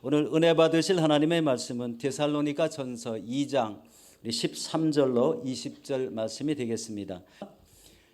오늘 은혜 받으실 하나님의 말씀은 데살로니가 전서 2장 13절로 20절 말씀이 되겠습니다.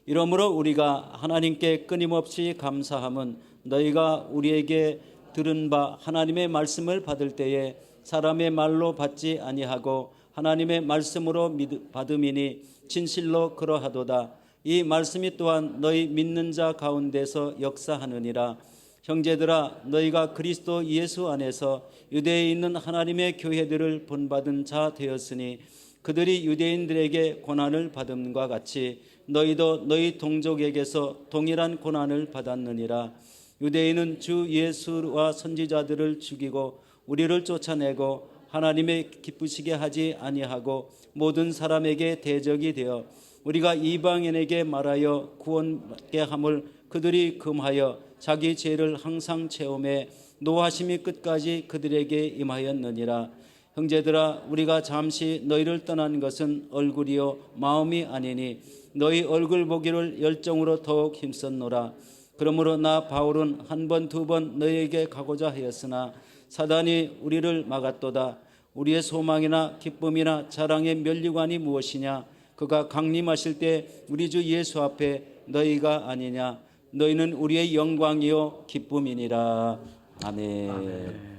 이러므로 우리가 하나님께 끊임없이 감사함은 너희가 우리에게 들은 바 하나님의 말씀을 받을 때에 사람의 말로 받지 아니하고 하나님의 말씀으로 받음이니 진실로 그러하도다. 이 말씀이 또한 너희 믿는 자 가운데서 역사하느니라. 형제들아, 너희가 그리스도 예수 안에서 유대에 있는 하나님의 교회들을 본받은 자 되었으니 그들이 유대인들에게 고난을 받음과 같이 너희도 너희 동족에게서 동일한 고난을 받았느니라. 유대인은 주 예수와 선지자들을 죽이고 우리를 쫓아내고 하나님의 기쁘시게 하지 아니하고 모든 사람에게 대적이 되어 우리가 이방인에게 말하여 구원받게 함을 그들이 금하여 자기 죄를 항상 체험해 노하심이 끝까지 그들에게 임하였느니라. 형제들아, 우리가 잠시 너희를 떠난 것은 얼굴이요 마음이 아니니 너희 얼굴 보기를 열정으로 더욱 힘썼노라. 그러므로 나 바울은 한 번 두 번 너희에게 가고자 하였으나 사단이 우리를 막았도다. 우리의 소망이나 기쁨이나 자랑의 면류관이 무엇이냐? 그가 강림하실 때 우리 주 예수 앞에 너희가 아니냐? 너희는 우리의 영광이요 기쁨이니라. 아멘. 아멘.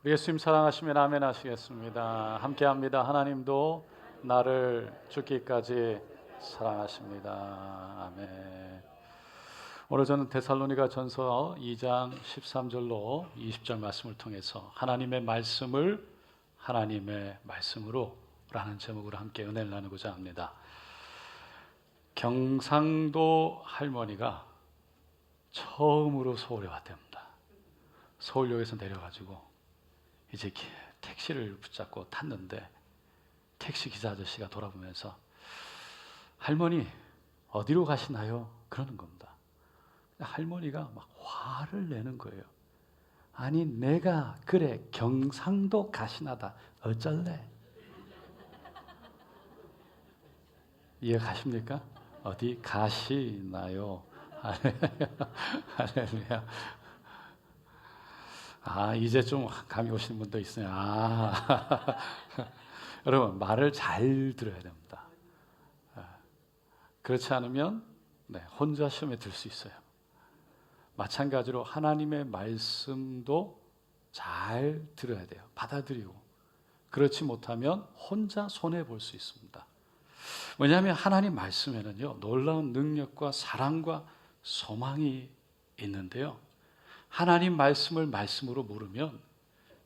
우리 예수님 사랑하시면 아멘 하시겠습니다. 함께합니다. 하나님도 나를 죽기까지 사랑하십니다. 아멘. 오늘 저는 데살로니가 전서 2장 13절로 20절 말씀을 통해서 하나님의 말씀을 하나님의 말씀으로 라는 제목으로 함께 은혜를 나누고자 합니다. 경상도 할머니가 처음으로 서울에 왔답니다. 서울역에서 내려가지고 이제 택시를 붙잡고 탔는데 택시 기사 아저씨가 돌아보면서 할머니 어디로 가시나요? 그러는 겁니다. 할머니가 막 화를 내는 거예요. 아니 내가 그래 경상도 가시나다 어쩔래? 이해 가십니까? 어디 가시나요? 할렐루야. 이제 좀 감이 오시는 분도 있어요. 여러분 말을 잘 들어야 됩니다. 그렇지 않으면 혼자 시험에 들 수 있어요. 마찬가지로 하나님의 말씀도 잘 들어야 돼요. 받아들이고. 그렇지 못하면 혼자 손해볼 수 있습니다. 왜냐하면 하나님 말씀에는요 놀라운 능력과 사랑과 소망이 있는데요, 하나님 말씀을 말씀으로 모르면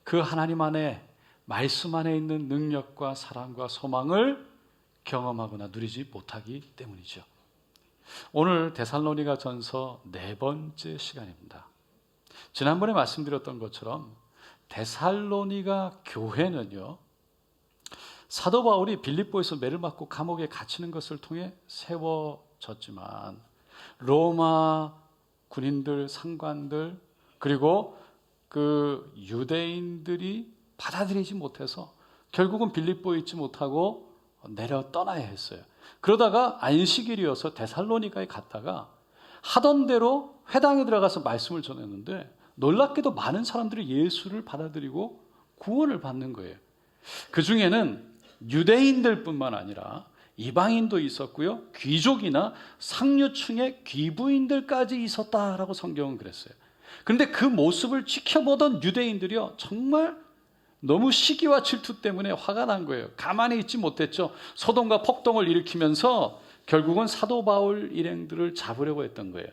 그 하나님 안에 말씀 안에 있는 능력과 사랑과 소망을 경험하거나 누리지 못하기 때문이죠. 오늘 데살로니가 전서 4번째 시간입니다. 지난번에 말씀드렸던 것처럼 데살로니가 교회는요 사도 바울이 빌립보에서 매를 맞고 감옥에 갇히는 것을 통해 세워졌지만 로마 군인들, 상관들 그리고 그 유대인들이 받아들이지 못해서 결국은 빌립보에 있지 못하고 내려 떠나야 했어요. 그러다가 안식일이어서 데살로니가에 갔다가 하던 대로 회당에 들어가서 말씀을 전했는데 놀랍게도 많은 사람들이 예수를 받아들이고 구원을 받는 거예요. 그 중에는 유대인들뿐만 아니라 이방인도 있었고요, 귀족이나 상류층의 귀부인들까지 있었다라고 성경은 그랬어요. 그런데 그 모습을 지켜보던 유대인들이요 정말 너무 시기와 질투 때문에 화가 난 거예요. 가만히 있지 못했죠. 소동과 폭동을 일으키면서 결국은 사도 바울 일행들을 잡으려고 했던 거예요.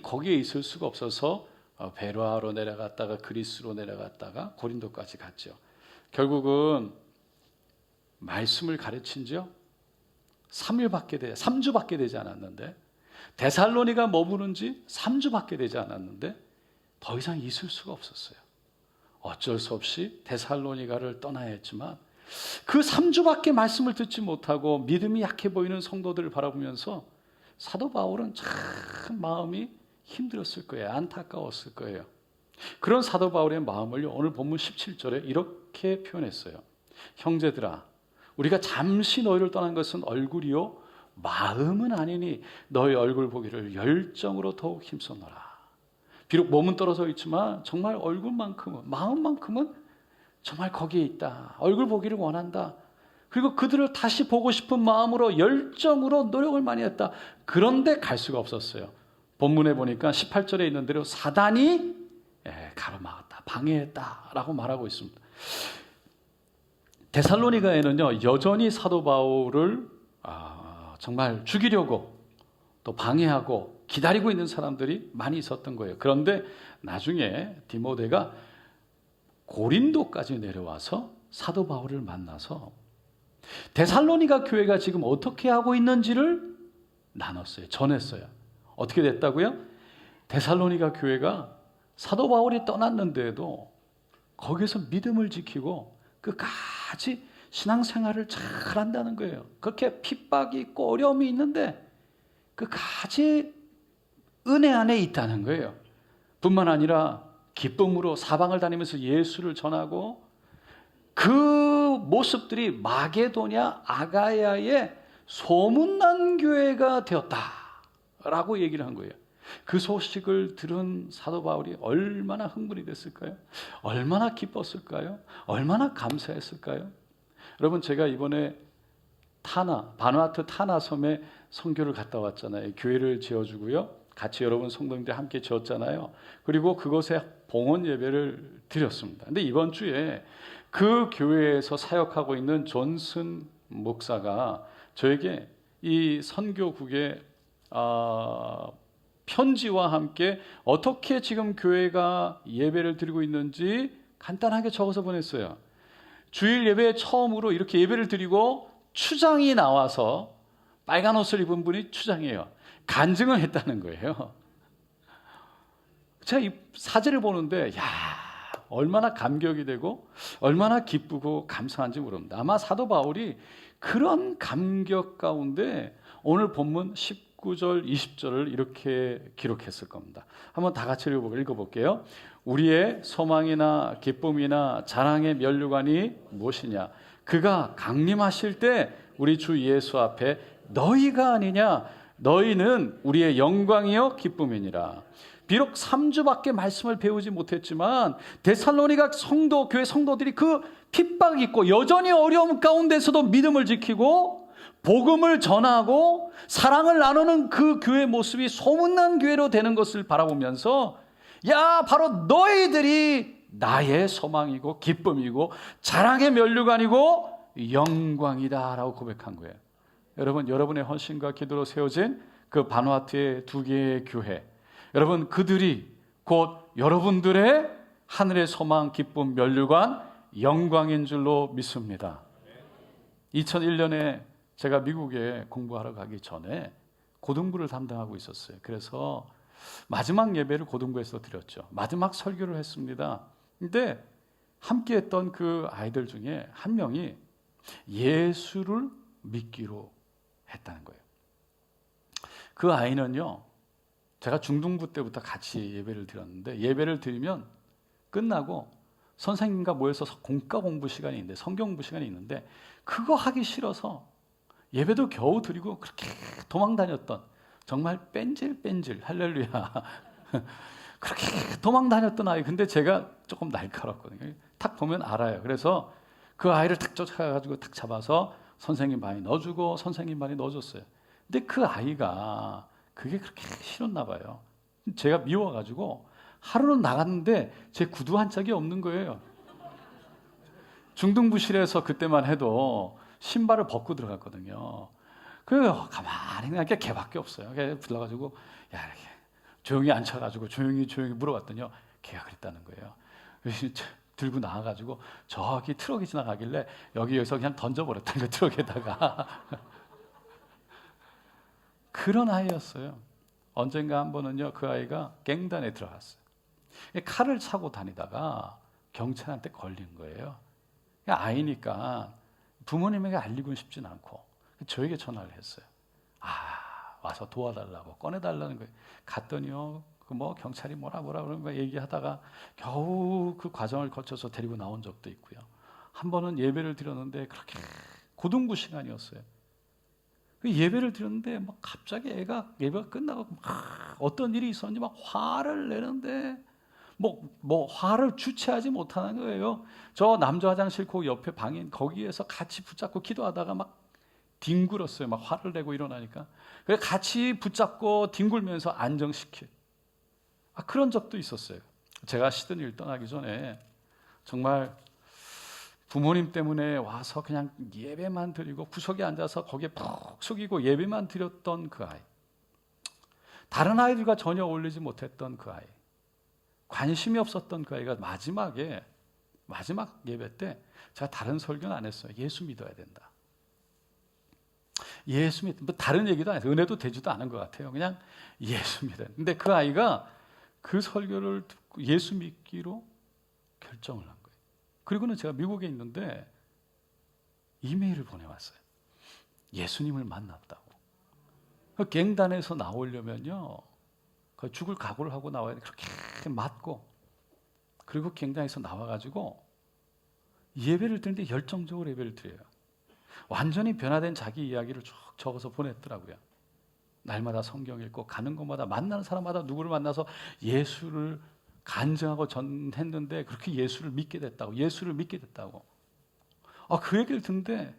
거기에 있을 수가 없어서 베로아로 내려갔다가 그리스로 내려갔다가 고린도까지 갔죠. 결국은 말씀을 가르친 지 3주밖에 되지 않았는데, 데살로니가 머무른 지 3주밖에 되지 않았는데 더 이상 있을 수가 없었어요. 어쩔 수 없이 데살로니가를 떠나야 했지만 그 3주밖에 말씀을 듣지 못하고 믿음이 약해 보이는 성도들을 바라보면서 사도 바울은 참 마음이 힘들었을 거예요. 안타까웠을 거예요. 그런 사도 바울의 마음을 오늘 본문 17절에 이렇게 표현했어요. 형제들아, 우리가 잠시 너희를 떠난 것은 얼굴이요 마음은 아니니 너희 얼굴 보기를 열정으로 더욱 힘썼노라. 비록 몸은 떨어져 있지만 정말 얼굴만큼은, 마음만큼은 정말 거기에 있다. 얼굴 보기를 원한다. 그리고 그들을 다시 보고 싶은 마음으로 열정으로 노력을 많이 했다. 그런데 갈 수가 없었어요. 본문에 보니까 18절에 있는 대로 사단이 가로막았다, 방해했다라고 말하고 있습니다. 데살로니가에는요, 여전히 사도 바울을 정말 죽이려고 또 방해하고 기다리고 있는 사람들이 많이 있었던 거예요. 그런데 나중에 디모데가 고린도까지 내려와서 사도 바울을 만나서 데살로니가 교회가 지금 어떻게 하고 있는지를 나눴어요. 전했어요. 어떻게 됐다고요? 데살로니가 교회가 사도 바울이 떠났는데도 거기서 믿음을 지키고 끝까지 신앙생활을 잘 한다는 거예요. 그렇게 핍박이 있고 어려움이 있는데 끝까지 은혜 안에 있다는 거예요. 뿐만 아니라 기쁨으로 사방을 다니면서 예수를 전하고 그 모습들이 마게도냐 아가야의 소문난 교회가 되었다라고 얘기를 한 거예요. 그 소식을 들은 사도 바울이 얼마나 흥분이 됐을까요? 얼마나 기뻤을까요? 얼마나 감사했을까요? 여러분, 제가 이번에 바누아투 타나 섬에 선교를 갔다 왔잖아요. 교회를 지어주고요. 같이 여러분 성도님들 함께 지었잖아요. 그리고 그곳에 봉헌 예배를 드렸습니다. 근데 이번 주에 그 교회에서 사역하고 있는 존슨 목사가 저에게 이 선교국의 편지와 함께 어떻게 지금 교회가 예배를 드리고 있는지 간단하게 적어서 보냈어요. 주일 예배에 처음으로 이렇게 예배를 드리고 추장이 나와서 빨간 옷을 입은 분이 추장이에요. 간증을 했다는 거예요. 제가 이 사진을 보는데 얼마나 감격이 되고 얼마나 기쁘고 감사한지 모릅니다. 아마 사도 바울이 그런 감격 가운데 오늘 본문 19절, 20절을 이렇게 기록했을 겁니다. 한번 다 같이 읽어볼게요. 우리의 소망이나 기쁨이나 자랑의 면류관이 무엇이냐? 그가 강림하실 때 우리 주 예수 앞에 너희가 아니냐? 너희는 우리의 영광이요 기쁨이니라. 비록 3주밖에 말씀을 배우지 못했지만 데살로니가 교회 성도들이 그 핍박이 있고 여전히 어려움 가운데서도 믿음을 지키고 복음을 전하고 사랑을 나누는 그 교회 모습이 소문난 교회로 되는 것을 바라보면서 바로 너희들이 나의 소망이고 기쁨이고 자랑의 면류관이고 영광이다 라고 고백한 거예요. 여러분, 여러분의 헌신과 기도로 세워진 그 바누아투의 2개의 교회, 여러분, 그들이 곧 여러분들의 하늘의 소망, 기쁨, 면류관, 영광인 줄로 믿습니다. 2001년에 제가 미국에 공부하러 가기 전에 고등부를 담당하고 있었어요. 그래서 마지막 예배를 고등부에서 드렸죠. 마지막 설교를 했습니다. 근데 함께 했던 그 아이들 중에 한 명이 예수를 믿기로 했다는 거예요. 그 아이는요, 제가 중등부 때부터 같이 예배를 드렸는데 예배를 드리면 끝나고 선생님과 모여서 공과 공부 시간이 있는데 성경 공부 시간이 있는데 그거 하기 싫어서 예배도 겨우 드리고 그렇게 도망 다녔던 정말 뺀질뺀질 할렐루야 그렇게 도망 다녔던 아이. 근데 제가 조금 날카롭거든요. 탁 보면 알아요. 그래서 그 아이를 탁 쫓아가지고 탁 잡아서 선생님 많이 넣어주고 선생님 많이 넣어줬어요. 근데 그 아이가 그게 그렇게 싫었나 봐요. 제가 미워가지고 하루는 나갔는데 제 구두 한 짝이 없는 거예요. 중등부실에서 그때만 해도 신발을 벗고 들어갔거든요. 그래서 가만히 그냥 걔밖에 없어요. 걔 불러가지고 이렇게 조용히 앉혀가지고 조용히 물어봤더니요, 걔가 그랬다는 거예요. 그래서 들고 나와가지고 저기 트럭이 지나가길래 여기서 그냥 던져버렸다는 거, 트럭에다가. 그런 아이였어요. 언젠가 한 번은요, 그 아이가 갱단에 들어갔어요. 칼을 차고 다니다가 경찰한테 걸린 거예요. 아이니까 부모님에게 알리고 싶진 않고 저에게 전화를 했어요. 와서 도와달라고, 꺼내달라는 거예요. 갔더니요, 경찰이 뭐라 그러는 거 얘기하다가 겨우 그 과정을 거쳐서 데리고 나온 적도 있고요. 한 번은 예배를 드렸는데 그렇게 고등부 시간이었어요. 그 예배를 드렸는데 막 갑자기 애가 예배가 끝나고 막 어떤 일이 있었는지 막 화를 내는데 뭐 화를 주체하지 못하는 거예요. 저 남자 화장실 그 옆에 방인 거기에서 같이 붙잡고 기도하다가 막 뒹굴었어요. 막 화를 내고 일어나니까. 그래 같이 붙잡고 뒹굴면서 안정시켜. 그런 적도 있었어요. 제가 시드니를 떠나기 전에 정말 부모님 때문에 와서 그냥 예배만 드리고 구석에 앉아서 거기에 푹 숙이고 예배만 드렸던 그 아이. 다른 아이들과 전혀 어울리지 못했던 그 아이. 관심이 없었던 그 아이가 마지막 예배 때 제가 다른 설교는 안 했어요. 예수 믿어야 된다. 예수 뭐 다른 얘기도 안 했어요. 은혜도 되지도 않은 것 같아요. 그냥 예수 믿어야 된다. 근데 그 아이가 그 설교를 듣고 예수 믿기로 결정을 한 거예요. 그리고는 제가 미국에 있는데 이메일을 보내왔어요. 예수님을 만났다고. 그 갱단에서 나오려면요, 죽을 각오를 하고 나와야 돼. 그렇게 맞고, 그리고 갱단에서 나와가지고 예배를 드리는데 열정적으로 예배를 드려요. 완전히 변화된 자기 이야기를 쭉 적어서 보냈더라고요. 날마다 성경 읽고 가는 곳마다 만나는 사람마다 누구를 만나서 예수를 간증하고 전했는데 그렇게 예수를 믿게 됐다고. 그 얘기를 듣는데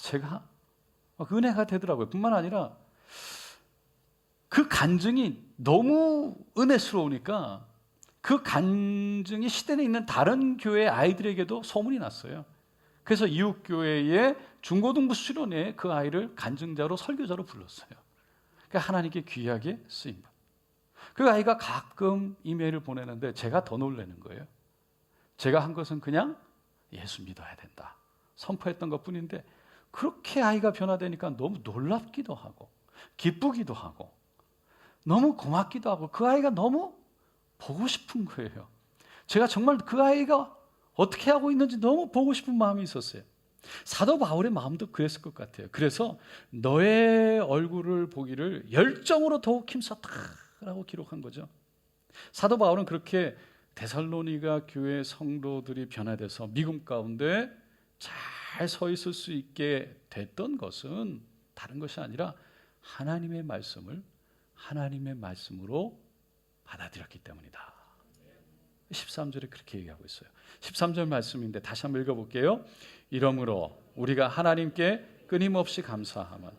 제가 은혜가 되더라고요. 뿐만 아니라 그 간증이 너무 은혜스러우니까 그 간증이 시대에 있는 다른 교회 아이들에게도 소문이 났어요. 그래서 이웃교회의 중고등부 수련회에 그 아이를 간증자로 설교자로 불렀어요. 그러니까 하나님께 귀하게 쓰임. 그 아이가 가끔 이메일을 보내는데 제가 더 놀라는 거예요. 제가 한 것은 그냥 예수 믿어야 된다 선포했던 것뿐인데 그렇게 아이가 변화되니까 너무 놀랍기도 하고 기쁘기도 하고 너무 고맙기도 하고 그 아이가 너무 보고 싶은 거예요. 제가 정말 그 아이가 어떻게 하고 있는지 너무 보고 싶은 마음이 있었어요. 사도 바울의 마음도 그랬을 것 같아요. 그래서 너의 얼굴을 보기를 열정으로 더욱 힘썼다라고 기록한 거죠. 사도 바울은 그렇게 데살로니가 교회 성도들이 변화돼서 믿음 가운데 잘 서 있을 수 있게 됐던 것은 다른 것이 아니라 하나님의 말씀으로 받아들였기 때문이다. 13절에 그렇게 얘기하고 있어요. 13절 말씀인데 다시 한번 읽어볼게요. 이러므로 우리가 하나님께 끊임없이 감사하면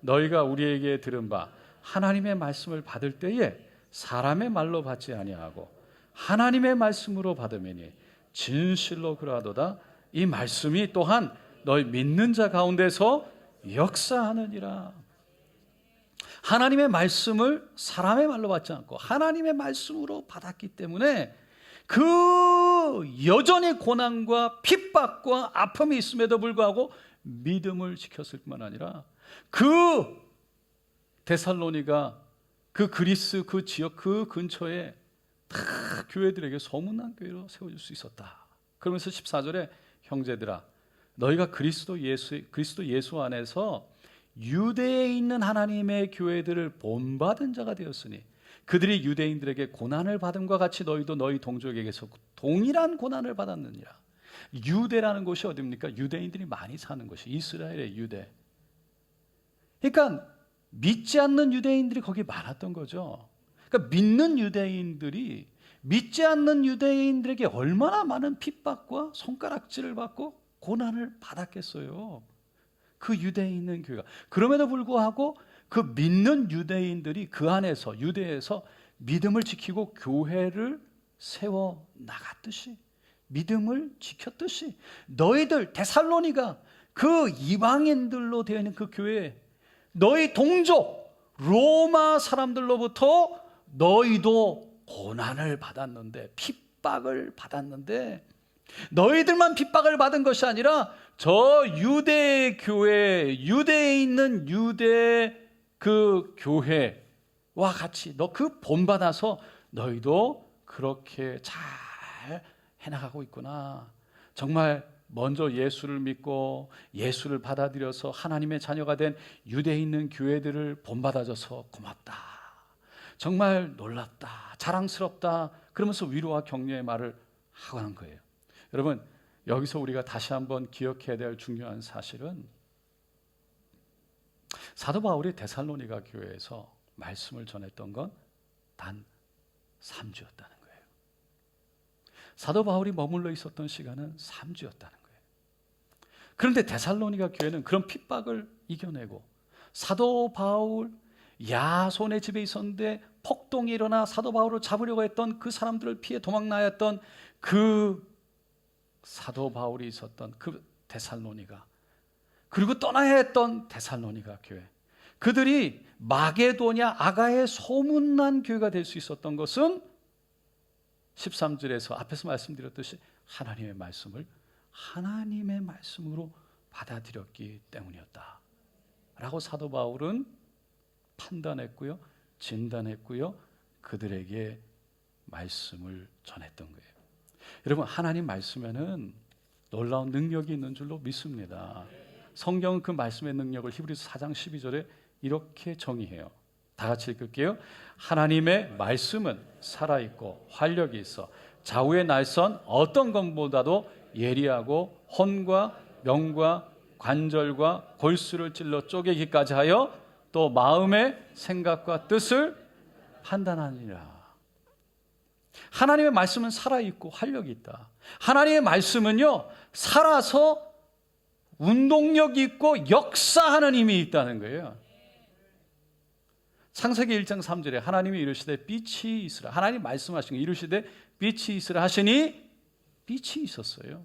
너희가 우리에게 들은 바 하나님의 말씀을 받을 때에 사람의 말로 받지 아니하고 하나님의 말씀으로 받으매니 진실로 그러하도다. 이 말씀이 또한 너희 믿는 자 가운데서 역사하느니라. 하나님의 말씀을 사람의 말로 받지 않고 하나님의 말씀으로 받았기 때문에 그 여전히 고난과 핍박과 아픔이 있음에도 불구하고 믿음을 지켰을 뿐만 아니라 그 데살로니가 그 그리스 그 지역 그 근처에 다 교회들에게 소문난 교회로 세워질 수 있었다. 그러면서 14절에 형제들아 너희가 그리스도 예수 안에서 유대에 있는 하나님의 교회들을 본받은 자가 되었으니 그들이 유대인들에게 고난을 받음과 같이 너희도 너희 동족에게서 동일한 고난을 받았느니라. 유대라는 곳이 어디입니까? 유대인들이 많이 사는 곳이 이스라엘의 유대. 그러니까 믿지 않는 유대인들이 거기 많았던 거죠. 그러니까 믿는 유대인들이 믿지 않는 유대인들에게 얼마나 많은 핍박과 손가락질을 받고 고난을 받았겠어요. 그 유대에 있는 교회가. 그럼에도 불구하고 그 믿는 유대인들이 그 안에서 유대에서 믿음을 지키고 교회를 세워 나갔듯이 믿음을 지켰듯이 너희들 데살로니가 그 이방인들로 되어 있는 그 교회에 너희 동족 로마 사람들로부터 너희도 고난을 받았는데 핍박을 받았는데 너희들만 핍박을 받은 것이 아니라 저 유대 교회 유대에 있는 유대 그 교회와 같이 너 그 본받아서 너희도 그렇게 잘 해나가고 있구나. 정말 먼저 예수를 믿고 예수를 받아들여서 하나님의 자녀가 된 유대에 있는 교회들을 본받아줘서 고맙다. 정말 놀랍다. 자랑스럽다. 그러면서 위로와 격려의 말을 하고 한 거예요. 여러분 여기서 우리가 다시 한번 기억해야 될 중요한 사실은 사도 바울이 데살로니가 교회에서 말씀을 전했던 건 단 3주였다는 거예요. 사도 바울이 머물러 있었던 시간은 3주였다는 거예요. 그런데 데살로니가 교회는 그런 핍박을 이겨내고 사도 바울 야손의 집에 있었는데 폭동이 일어나 사도 바울을 잡으려고 했던 그 사람들을 피해 도망나야 했던 그 사도 바울이 있었던 그 데살로니가, 그리고 떠나야 했던 데살로니가 교회, 그들이 마게도냐 아가의 소문난 교회가 될 수 있었던 것은 13절에서 앞에서 말씀드렸듯이 하나님의 말씀을 하나님의 말씀으로 받아들였기 때문이었다 라고 사도 바울은 판단했고요, 진단했고요, 그들에게 말씀을 전했던 거예요. 여러분, 하나님 말씀에는 놀라운 능력이 있는 줄로 믿습니다. 성경은 그 말씀의 능력을 히브리서 4장 12절에 이렇게 정의해요. 다 같이 읽을게요. 하나님의 말씀은 살아있고 활력이 있어 좌우의 날선 어떤 것보다도 예리하고 혼과 명과 관절과 골수를 찔러 쪼개기까지 하여 또 마음의 생각과 뜻을 판단하니라. 하나님의 말씀은 살아있고 활력이 있다. 하나님의 말씀은요, 살아서 운동력 있고 역사하는 힘이 있다는 거예요. 창세기 1장 3절에 하나님이 이르시되 빛이 있으라, 하나님 말씀하시는 거 이르시되 빛이 있으라 하시니 빛이 있었어요.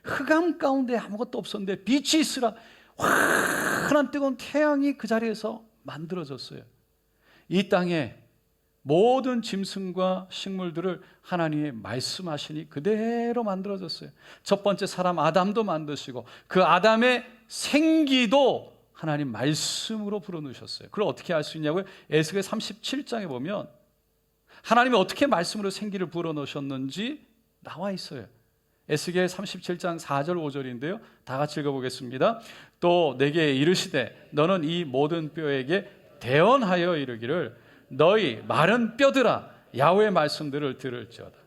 흑암 가운데 아무것도 없었는데 빛이 있으라, 환한 뜨거운 태양이 그 자리에서 만들어졌어요. 이 땅에 모든 짐승과 식물들을 하나님이 말씀하시니 그대로 만들어졌어요. 첫 번째 사람 아담도 만드시고 그 아담의 생기도 하나님 말씀으로 불어넣으셨어요. 그걸 어떻게 알 수 있냐고요? 에스겔 37장에 보면 하나님이 어떻게 말씀으로 생기를 불어넣으셨는지 나와 있어요. 에스겔 37장 4절 5절인데요. 다 같이 읽어보겠습니다. 또 내게 이르시되 너는 이 모든 뼈에게 대언하여 이르기를 너희 마른 뼈들아 야훼의 말씀들을 들을지어다.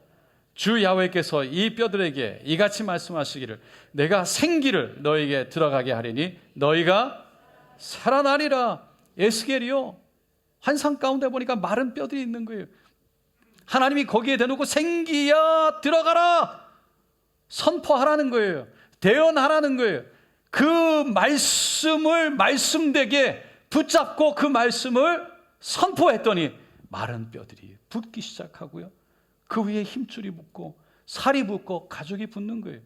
주 야훼께서 이 뼈들에게 이같이 말씀하시기를 내가 생기를 너에게 들어가게 하리니 너희가 살아나리라. 에스겔이요, 환상 가운데 보니까 마른 뼈들이 있는 거예요. 하나님이 거기에 대놓고 생기야 들어가라 선포하라는 거예요. 대언하라는 거예요. 그 말씀을 말씀되게 붙잡고 그 말씀을 선포했더니 마른 뼈들이 붙기 시작하고요, 그 위에 힘줄이 붙고 살이 붙고 가죽이 붙는 거예요.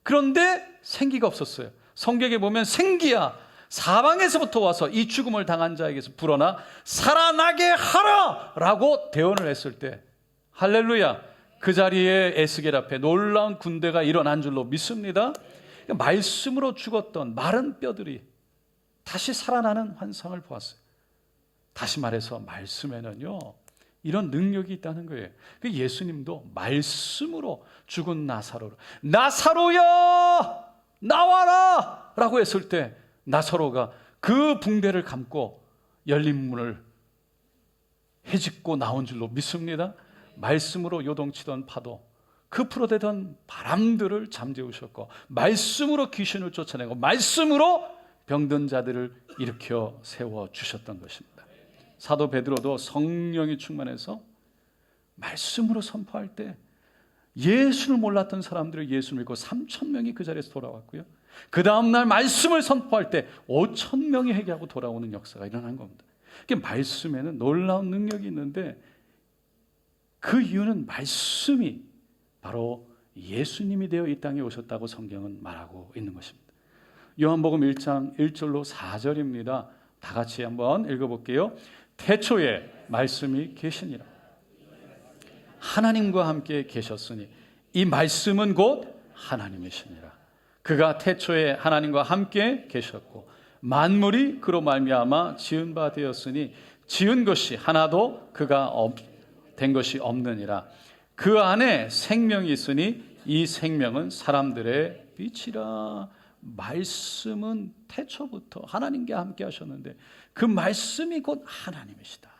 그런데 생기가 없었어요. 성경에 보면 생기야 사방에서부터 와서 이 죽음을 당한 자에게서 불어나 살아나게 하라 라고 대언을 했을 때 할렐루야, 그 자리에 에스겔 앞에 놀라운 군대가 일어난 줄로 믿습니다. 말씀으로 죽었던 마른 뼈들이 다시 살아나는 환상을 보았어요. 다시 말해서 말씀에는요 이런 능력이 있다는 거예요. 예수님도 말씀으로 죽은 나사로야 나와라 라고 했을 때 나사로가 그 붕대를 감고 열린 문을 헤집고 나온 줄로 믿습니다. 말씀으로 요동치던 파도, 그 풀어대던 바람들을 잠재우셨고 말씀으로 귀신을 쫓아내고 말씀으로 병든 자들을 일으켜 세워주셨던 것입니다. 사도 베드로도 성령이 충만해서 말씀으로 선포할 때 예수를 몰랐던 사람들을 예수 믿고 3,000명이 그 자리에서 돌아왔고요, 그 다음날 말씀을 선포할 때 5,000명이 회개하고 돌아오는 역사가 일어난 겁니다. 말씀에는 놀라운 능력이 있는데 그 이유는 말씀이 바로 예수님이 되어 이 땅에 오셨다고 성경은 말하고 있는 것입니다. 요한복음 1장 1절로 4절입니다. 다 같이 한번 읽어볼게요. 태초에 말씀이 계시니라. 하나님과 함께 계셨으니 이 말씀은 곧 하나님이시니라. 그가 태초에 하나님과 함께 계셨고 만물이 그로 말미암아 지은 바 되었으니 지은 것이 하나도 그가 된 것이 없느니라. 그 안에 생명이 있으니 이 생명은 사람들의 빛이라. 말씀은 태초부터 하나님과 함께 하셨는데 그 말씀이 곧 하나님이시다.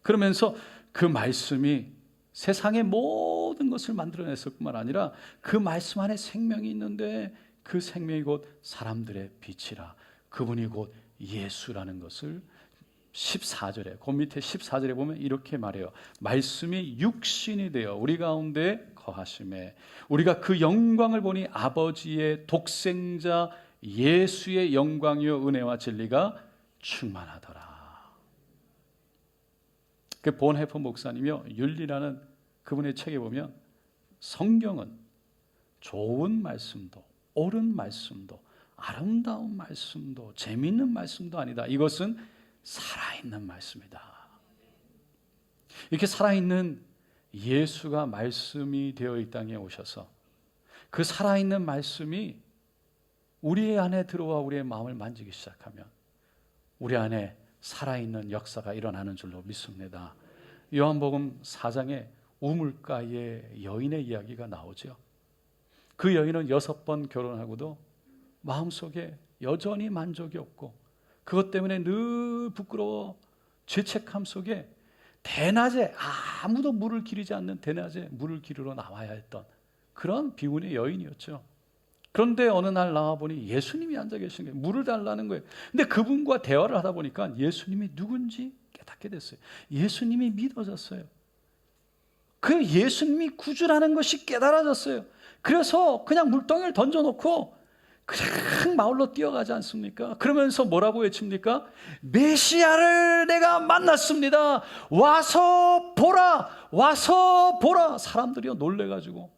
그러면서 그 말씀이 세상의 모든 것을 만들어냈을 뿐만 아니라 그 말씀 안에 생명이 있는데 그 생명이 곧 사람들의 빛이라. 그분이 곧 예수라는 것을 14절에, 그 밑에 14절에 보면 이렇게 말해요. 말씀이 육신이 되어 우리 가운데 거하심에 우리가 그 영광을 보니 아버지의 독생자 예수의 영광이요 은혜와 진리가 충만하더라. 그 본해프 목사님이요, 윤리라는 그분의 책에 보면 성경은 좋은 말씀도 옳은 말씀도 아름다운 말씀도 재미있는 말씀도 아니다. 이것은 살아있는 말씀이다. 이렇게 살아있는 예수가 말씀이 되어 이 땅에 오셔서 그 살아있는 말씀이 우리 안에 들어와 우리의 마음을 만지기 시작하면 우리 안에 살아있는 역사가 일어나는 줄로 믿습니다. 요한복음 4장에 우물가의 여인의 이야기가 나오죠. 그 여인은 6번 결혼하고도 마음속에 여전히 만족이 없고 그것 때문에 늘 부끄러워 죄책함 속에 대낮에 아무도 물을 기르지 않는 대낮에 물을 기르러 나와야 했던 그런 비운의 여인이었죠. 그런데 어느 날 나와보니 예수님이 앉아 계신 거예요. 물을 달라는 거예요. 근데 그분과 대화를 하다 보니까 예수님이 누군지 깨닫게 됐어요. 예수님이 믿어졌어요. 그 예수님이 구주라는 것이 깨달아졌어요. 그래서 그냥 물덩이를 던져놓고 그냥 마을로 뛰어가지 않습니까? 그러면서 뭐라고 외칩니까? 메시아를 내가 만났습니다. 와서 보라, 와서 보라. 사람들이 놀래가지고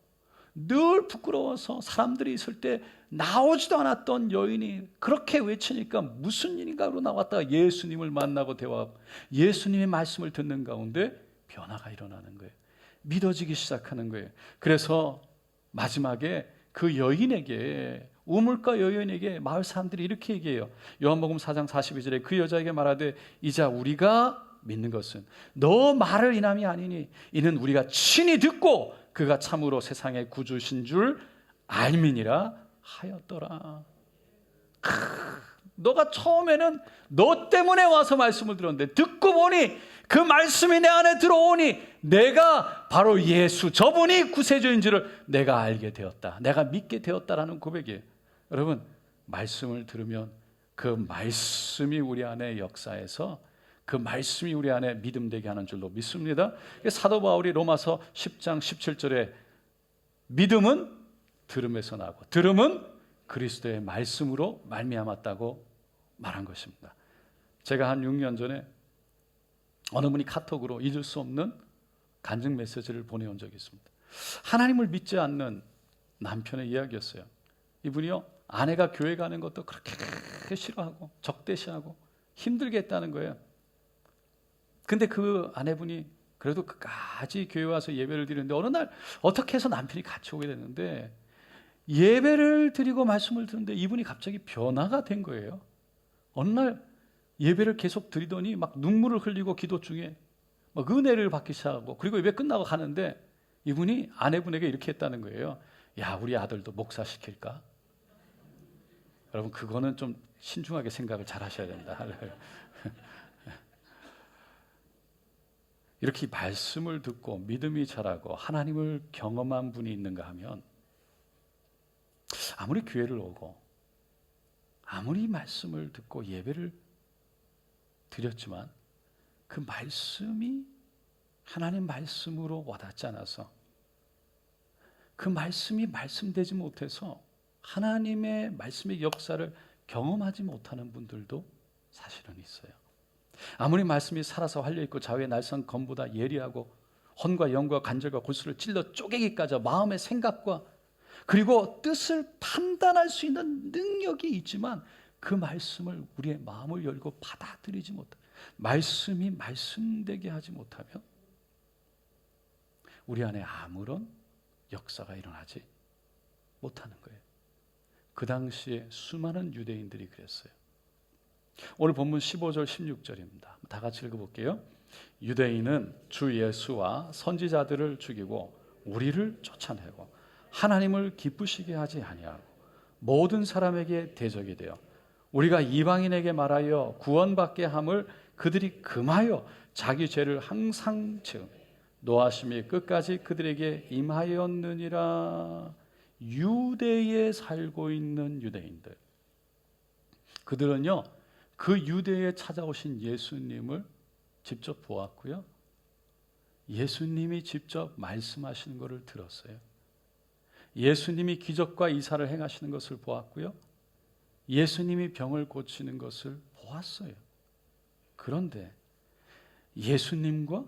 늘 부끄러워서 사람들이 있을 때 나오지도 않았던 여인이 그렇게 외치니까 무슨 일인가로 나왔다가 예수님을 만나고 대화하고 예수님의 말씀을 듣는 가운데 변화가 일어나는 거예요. 믿어지기 시작하는 거예요. 그래서 마지막에 그 여인에게, 우물가 여인에게 마을 사람들이 이렇게 얘기해요. 요한복음 4장 42절에 그 여자에게 말하되 이자 우리가 믿는 것은 너 말을 인함이 아니니 이는 우리가 친히 듣고 그가 참으로 세상의 구주신 줄 알미니라 하였더라. 너가 처음에는 너 때문에 와서 말씀을 들었는데 듣고 보니 그 말씀이 내 안에 들어오니 내가 바로 예수, 저분이 구세주인 줄을 내가 알게 되었다. 내가 믿게 되었다라는 고백이에요. 여러분, 말씀을 들으면 그 말씀이 우리 안에 역사해서 그 말씀이 우리 안에 믿음 되게 하는 줄로 믿습니다. 사도 바울이 로마서 10장 17절에 믿음은 들음에서 나고 들음은 그리스도의 말씀으로 말미암았다고 말한 것입니다. 제가 한 6년 전에 어느 분이 카톡으로 잊을 수 없는 간증 메시지를 보내온 적이 있습니다. 하나님을 믿지 않는 남편의 이야기였어요. 이분이요, 아내가 교회 가는 것도 그렇게 싫어하고 적대시하고 힘들게 했다는 거예요. 근데 그 아내분이 그래도 끝까지 교회 와서 예배를 드리는데 어느 날 어떻게 해서 남편이 같이 오게 됐는데 예배를 드리고 말씀을 듣는데 이분이 갑자기 변화가 된 거예요. 어느 날 예배를 계속 드리더니 막 눈물을 흘리고 기도 중에 막 은혜를 받기 시작하고 그리고 예배 끝나고 가는데 이분이 아내분에게 이렇게 했다는 거예요. 야, 우리 아들도 목사 시킬까? 여러분, 그거는 좀 신중하게 생각을 잘 하셔야 된다. 이렇게 말씀을 듣고 믿음이 자라고 하나님을 경험한 분이 있는가 하면 아무리 교회를 오고 아무리 말씀을 듣고 예배를 드렸지만 그 말씀이 하나님 말씀으로 와닿지 않아서 그 말씀이 말씀되지 못해서 하나님의 말씀의 역사를 경험하지 못하는 분들도 사실은 있어요. 아무리 말씀이 살아서 활려있고 좌우의 날선 검보다 예리하고 혼과 영과 관절과 골수를 찔러 쪼개기까지 마음의 생각과 그리고 뜻을 판단할 수 있는 능력이 있지만 그 말씀을 우리의 마음을 열고 받아들이지 못하면 말씀이 말씀되게 하지 못하면 우리 안에 아무런 역사가 일어나지 못하는 거예요. 그 당시에 수많은 유대인들이 그랬어요. 오늘 본문 15절 16절입니다. 다 같이 읽어볼게요. 유대인은 주 예수와 선지자들을 죽이고 우리를 쫓아내고 하나님을 기쁘시게 하지 아니하고 모든 사람에게 대적이 되어 우리가 이방인에게 말하여 구원받게 함을 그들이 금하여 자기 죄를 항상 채우며 노하심이 끝까지 그들에게 임하였느니라. 유대에 살고 있는 유대인들, 그들은요 그 유대에 찾아오신 예수님을 직접 보았고요. 예수님이 직접 말씀하시는 것을 들었어요. 예수님이 기적과 이사를 행하시는 것을 보았고요. 예수님이 병을 고치는 것을 보았어요. 그런데 예수님과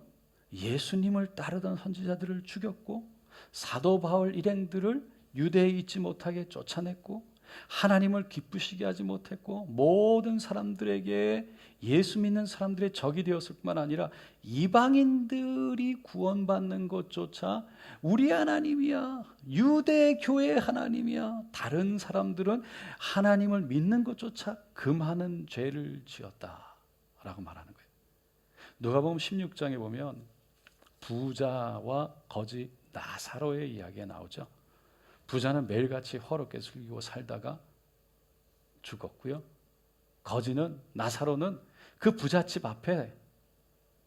예수님을 따르던 선지자들을 죽였고 사도 바울 일행들을 유대에 있지 못하게 쫓아냈고 하나님을 기쁘시게 하지 못했고 모든 사람들에게 예수 믿는 사람들의 적이 되었을 뿐만 아니라 이방인들이 구원받는 것조차 우리 하나님이야, 유대 교회의 하나님이야, 다른 사람들은 하나님을 믿는 것조차 금하는 죄를 지었다라고 말하는 거예요. 누가복음 16장에 보면 부자와 거지 나사로의 이야기가 나오죠. 부자는 매일같이 허롭게 즐기고 살다가 죽었고요. 거지는 나사로는 그 부잣집 앞에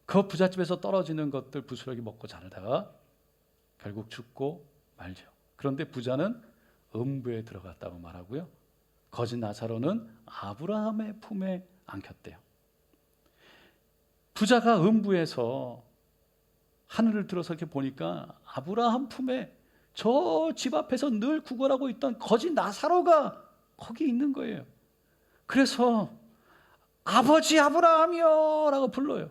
그 부잣집에서 떨어지는 것들 부스러기 먹고 자라다가 결국 죽고 말죠. 그런데 부자는 음부에 들어갔다고 말하고요. 거지 나사로는 아브라함의 품에 안겼대요. 부자가 음부에서 하늘을 들어서 이렇게 보니까 아브라함 품에 저 집 앞에서 늘 구걸하고 있던 거지 나사로가 거기 있는 거예요. 그래서 아버지 아브라함이여 라고 불러요.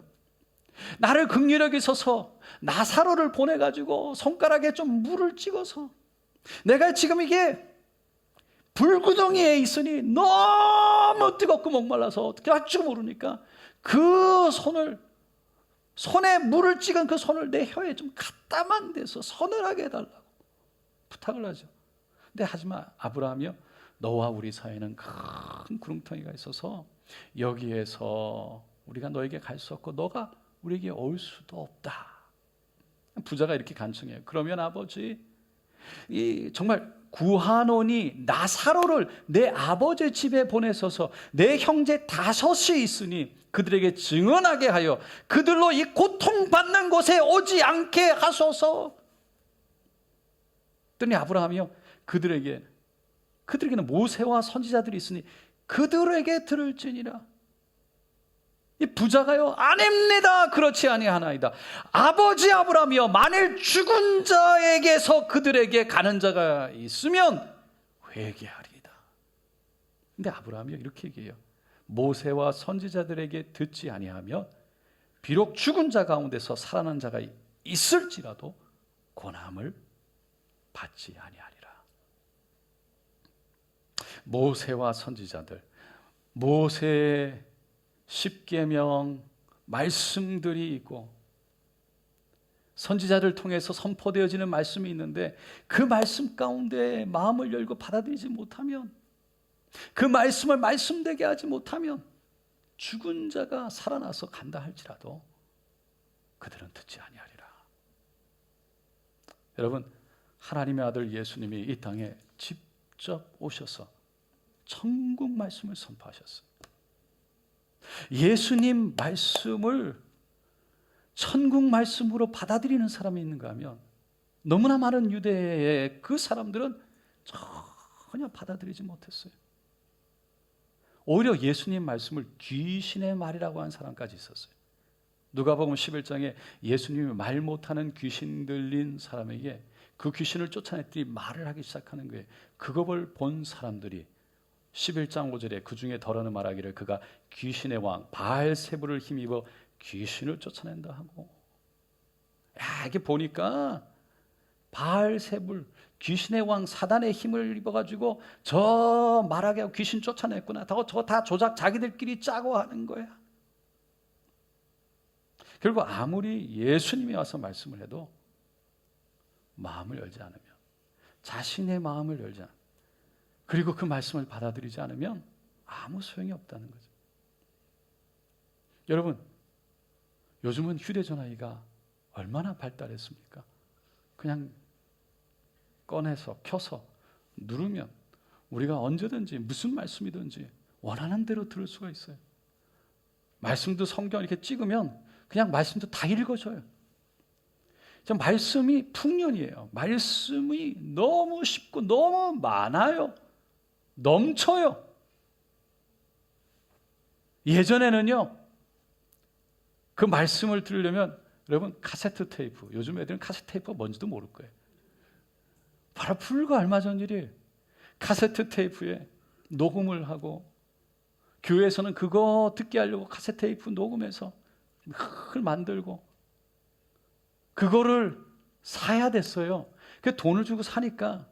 나를 긍휼히 여기소서. 나사로를 보내가지고 손가락에 좀 물을 찍어서 내가 지금 이게 불구덩이에 있으니 너무 뜨겁고 목말라서 어떻게 할 줄 모르니까 그 손에 물을 찍은 그 손을 내 혀에 좀 갖다만 대서 서늘하게 해달라고 부탁을 하죠. 근데 하지만 아브라함이요, 너와 우리 사이에는 큰 구렁텅이가 있어서 여기에서 우리가 너에게 갈 수 없고 너가 우리에게 올 수도 없다. 부자가 이렇게 간청해요. 그러면 아버지, 정말 구하노니 나사로를 내 아버지 집에 보내소서. 내 형제 5이 있으니 그들에게 증언하게 하여 그들로 이 고통받는 곳에 오지 않게 하소서. 그랬더니 아브라함이요, 그들에게는 모세와 선지자들이 있으니 그들에게 들을지니라. 이 부자가요, 아닙니다, 그렇지 아니하나이다. 아버지 아브라함이여, 만일 죽은 자에게서 그들에게 가는 자가 있으면 회개하리이다. 근데 아브라함이요 이렇게 얘기해요. 모세와 선지자들에게 듣지 아니하면 비록 죽은 자 가운데서 살아난 자가 있을지라도 고난을 받지 아니하리라. 모세와 선지자들, 모세의 10계명 말씀들이 있고 선지자를 통해서 선포되어지는 말씀이 있는데 그 말씀 가운데 마음을 열고 받아들이지 못하면, 그 말씀을 말씀되게 하지 못하면 죽은 자가 살아나서 간다 할지라도 그들은 듣지 아니하리라. 여러분, 하나님의 아들 예수님이 이 땅에 직접 오셔서 천국 말씀을 선포하셨어요. 예수님 말씀을 천국 말씀으로 받아들이는 사람이 있는가 하면 너무나 많은 유대의 그 사람들은 전혀 받아들이지 못했어요. 오히려 예수님 말씀을 귀신의 말이라고 한 사람까지 있었어요. 누가복음 11장에 예수님이 말 못하는 귀신 들린 사람에게 그 귀신을 쫓아냈더니 말을 하기 시작하는 거예요. 그걸 본 사람들이 11장 5절에 그 중에 더러는 말하기를 그가 귀신의 왕 바알세불을 힘입어 귀신을 쫓아낸다 하고, 이게 보니까 바알세불 귀신의 왕 사단의 힘을 입어가지고 저 말하게 하고 귀신 쫓아냈구나. 저거 다 조작 자기들끼리 짜고 하는 거야. 결국 아무리 예수님이 와서 말씀을 해도 마음을 열지 않으면, 자신의 마음을 열지 않으면, 그리고 그 말씀을 받아들이지 않으면 아무 소용이 없다는 거죠. 여러분, 요즘은 휴대전화기가 얼마나 발달했습니까? 그냥 꺼내서 켜서 누르면 우리가 언제든지 무슨 말씀이든지 원하는 대로 들을 수가 있어요. 말씀도 성경 이렇게 찍으면 그냥 말씀도 다 읽어줘요. 말씀이 풍년이에요. 말씀이 너무 쉽고 너무 많아요. 넘쳐요. 예전에는요, 그 말씀을 들으려면 여러분 카세트 테이프, 요즘 애들은 카세트 테이프가 뭔지도 모를 거예요. 바로 불과 얼마 전 일이에요. 카세트 테이프에 녹음을 하고 교회에서는 그거 듣게 하려고 카세트 테이프 녹음해서 흙을 만들고 그거를 사야 됐어요. 그 돈을 주고 사니까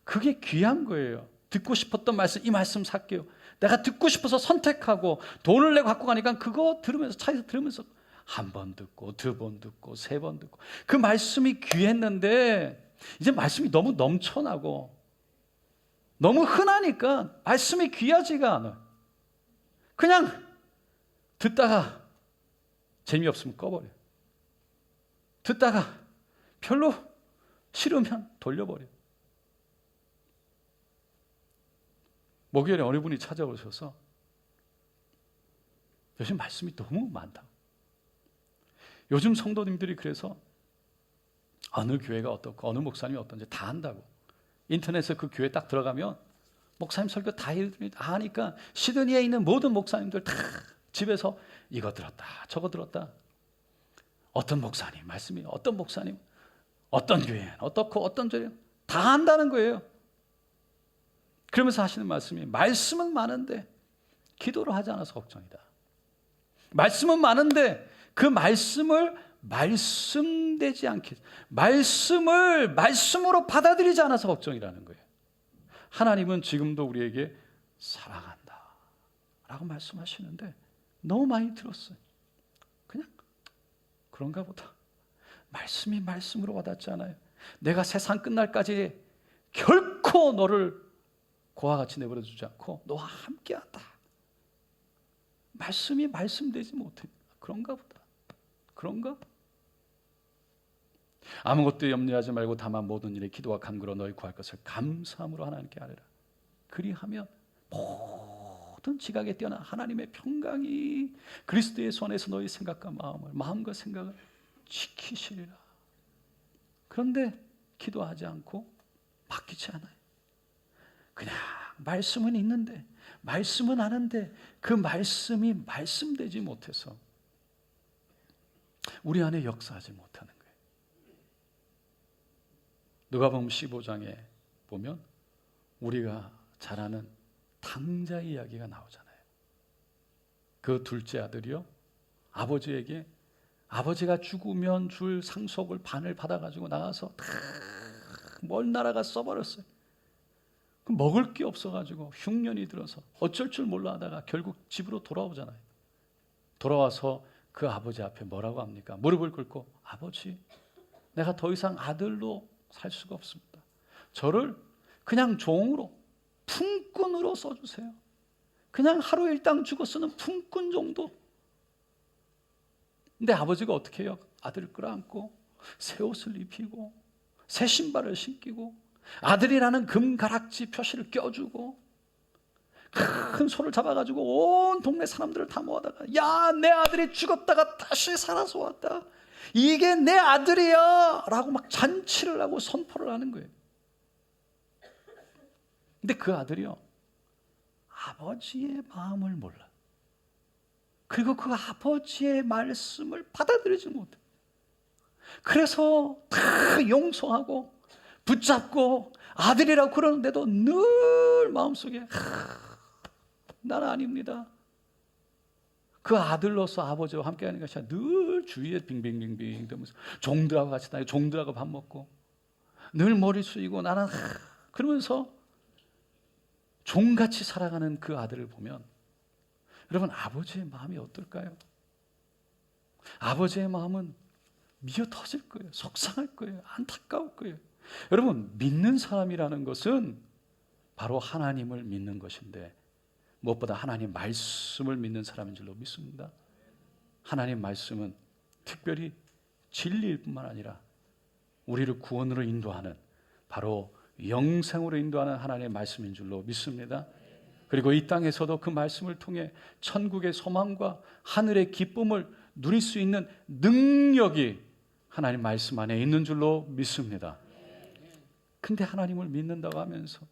그게 귀한 거예요. 듣고 싶었던 말씀, 이 말씀 살게요. 내가 듣고 싶어서 선택하고 돈을 내고 갖고 가니까 그거 들으면서, 차에서 들으면서 한 번 듣고 두 번 듣고 세 번 듣고 그 말씀이 귀했는데 이제 말씀이 너무 넘쳐나고 너무 흔하니까 말씀이 귀하지가 않아요. 그냥 듣다가 재미없으면 꺼버려요. 듣다가 별로 싫으면 돌려버려요. 목요일에 어느 분이 찾아오셔서 요즘 말씀이 너무 많다. 요즘 성도님들이 그래서 어느 교회가 어떻고 어느 목사님이 어떤지 다 안다고. 인터넷에 그 교회 딱 들어가면 목사님 설교 다 하니까 시드니에 있는 모든 목사님들 다 집에서 이거 들었다 저거 들었다. 어떤 목사님 말씀이 어떤 목사님 어떤 교회 어떻고 어떤 절에 다 안다는 거예요. 그러면서 하시는 말씀이 말씀은 많은데 기도를 하지 않아서 걱정이다. 말씀은 많은데 그 말씀을 말씀되지 않게 말씀을 말씀으로 받아들이지 않아서 걱정이라는 거예요. 하나님은 지금도 우리에게 사랑한다 라고 말씀하시는데 너무 많이 들었어요. 그냥 그런가 보다. 말씀이 말씀으로 와닿지 않아요. 내가 세상 끝날까지 결코 너를 고와 같이 내버려 두지 않고 너와 함께한다. 말씀이 말씀되지 못해. 그런가 보다. 그런가? 아무것도 염려하지 말고 다만 모든 일에 기도와 간구로 너희 구할 것을 감사함으로 하나님께 아뢰라. 그리하면 모든 지각에 뛰어난 하나님의 평강이 그리스도의 손 안에서 너희 생각과 마음과 생각을 지키시리라. 그런데 기도하지 않고 바뀌지 않아요. 그냥 말씀은 있는데 말씀은 아는데 그 말씀이 말씀되지 못해서 우리 안에 역사하지 못하는 거예요. 누가복음 15장에 보면 우리가 잘 아는 탕자 이야기가 나오잖아요. 그 둘째 아들이요 아버지에게 아버지가 죽으면 줄 상속을 반을 받아가지고 나가서 다 먼 나라가 써버렸어요. 먹을 게 없어가지고 흉년이 들어서 어쩔 줄 몰라 하다가 결국 집으로 돌아오잖아요. 돌아와서 그 아버지 앞에 뭐라고 합니까? 무릎을 꿇고 아버지 내가 더 이상 아들로 살 수가 없습니다. 저를 그냥 종으로 품꾼으로 써주세요. 그냥 하루 일당 주고 쓰는 품꾼 정도. 근데 아버지가 어떻게 해요? 아들을 끌어안고 새 옷을 입히고 새 신발을 신기고 아들이라는 금가락지 표시를 껴주고 큰 소를 잡아가지고 온 동네 사람들을 다 모아다가 야, 내 아들이 죽었다가 다시 살아서 왔다. 이게 내 아들이야 라고 막 잔치를 하고 선포를 하는 거예요. 근데 그 아들이요 아버지의 마음을 몰라. 그리고 그 아버지의 말씀을 받아들이지 못해. 그래서 다 용서하고 붙잡고 아들이라고 그러는데도 늘 마음속에 나는 아닙니다. 그 아들로서 아버지와 함께하는 것이 아니라 늘 주위에 빙빙빙빙 되면서 종들하고 같이 다니고 종들하고 밥 먹고 늘 머리 숙이고 나는 그러면서 종같이 살아가는 그 아들을 보면 여러분 아버지의 마음이 어떨까요? 아버지의 마음은 미어 터질 거예요. 속상할 거예요. 안타까울 거예요. 여러분 믿는 사람이라는 것은 바로 하나님을 믿는 것인데 무엇보다 하나님 말씀을 믿는 사람인 줄로 믿습니다. 하나님 말씀은 특별히 진리일 뿐만 아니라 우리를 구원으로 인도하는 바로 영생으로 인도하는 하나님의 말씀인 줄로 믿습니다. 그리고 이 땅에서도 그 말씀을 통해 천국의 소망과 하늘의 기쁨을 누릴 수 있는 능력이 하나님 말씀 안에 있는 줄로 믿습니다. 근데 하나님을 믿는다고 하면서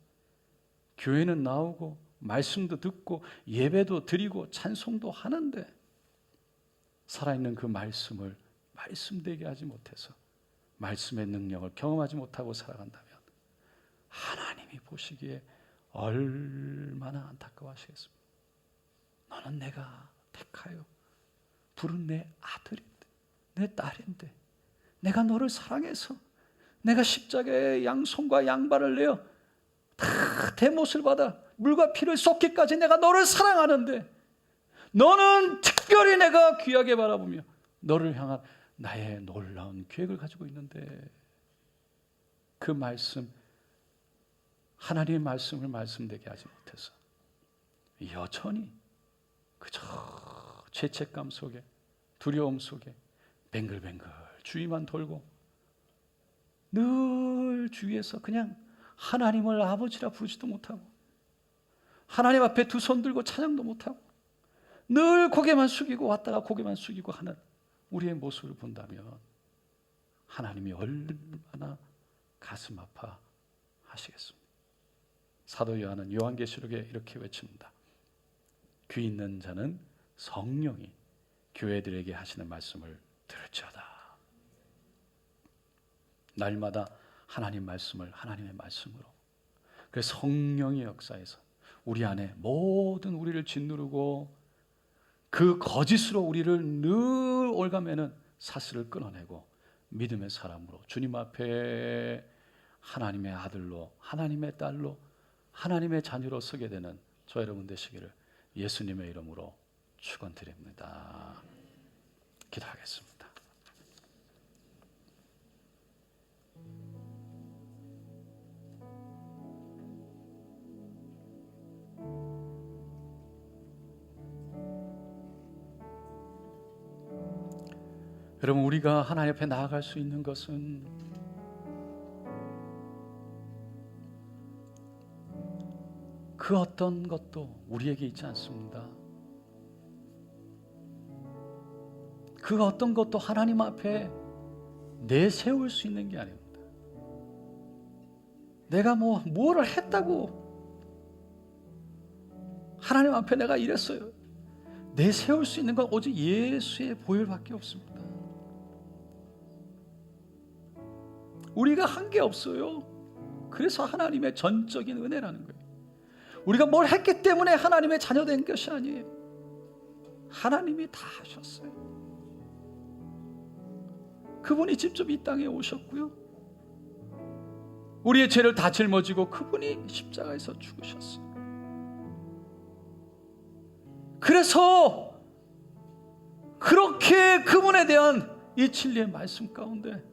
교회는 나오고 말씀도 듣고 예배도 드리고 찬송도 하는데 살아있는 그 말씀을 말씀되게 하지 못해서 말씀의 능력을 경험하지 못하고 살아간다면 하나님이 보시기에 얼마나 안타까워하시겠습니까? 너는 내가 택하여 부른 내 아들인데, 내 딸인데, 내가 너를 사랑해서 내가 십자가에 양손과 양발을 내어 다 대못을 받아 물과 피를 쏟기까지 내가 너를 사랑하는데 너는 특별히 내가 귀하게 바라보며 너를 향한 나의 놀라운 계획을 가지고 있는데 그 말씀, 하나님의 말씀을 말씀되게 하지 못해서 여전히 그저 죄책감 속에, 두려움 속에 뱅글뱅글 주위만 돌고 늘 주위에서 그냥 하나님을 아버지라 부르지도 못하고 하나님 앞에 두 손 들고 찬양도 못하고 늘 고개만 숙이고 왔다가 고개만 숙이고 하는 우리의 모습을 본다면 하나님이 얼마나 가슴 아파 하시겠습니까? 사도 요한은 요한계시록에 이렇게 외칩니다. 귀 있는 자는 성령이 교회들에게 하시는 말씀을 들을지어다. 날마다 하나님 말씀을 하나님의 말씀으로, 그래서 성령의 역사에서 우리 안에 모든 우리를 짓누르고 그 거짓으로 우리를 늘 올가매는 사슬을 끊어내고 믿음의 사람으로 주님 앞에 하나님의 아들로, 하나님의 딸로, 하나님의 자녀로 서게 되는 저 여러분 되시기를 예수님의 이름으로 축원드립니다. 기도하겠습니다. 여러분, 우리가 하나님 앞에 나아갈 수 있는 것은 그 어떤 것도 우리에게 있지 않습니다. 그 어떤 것도 하나님 앞에 내세울 수 있는 게 아닙니다. 내가 뭐를 했다고 하나님 앞에 내가 이랬어요. 내세울 수 있는 건 오직 예수의 보혈밖에 없습니다. 우리가 한 게 없어요. 그래서 하나님의 전적인 은혜라는 거예요. 우리가 뭘 했기 때문에 하나님의 자녀된 것이 아니에요. 하나님이 다 하셨어요. 그분이 직접 이 땅에 오셨고요. 우리의 죄를 다 짊어지고 그분이 십자가에서 죽으셨어요. 그래서 그렇게 그분에 대한 이 진리의 말씀 가운데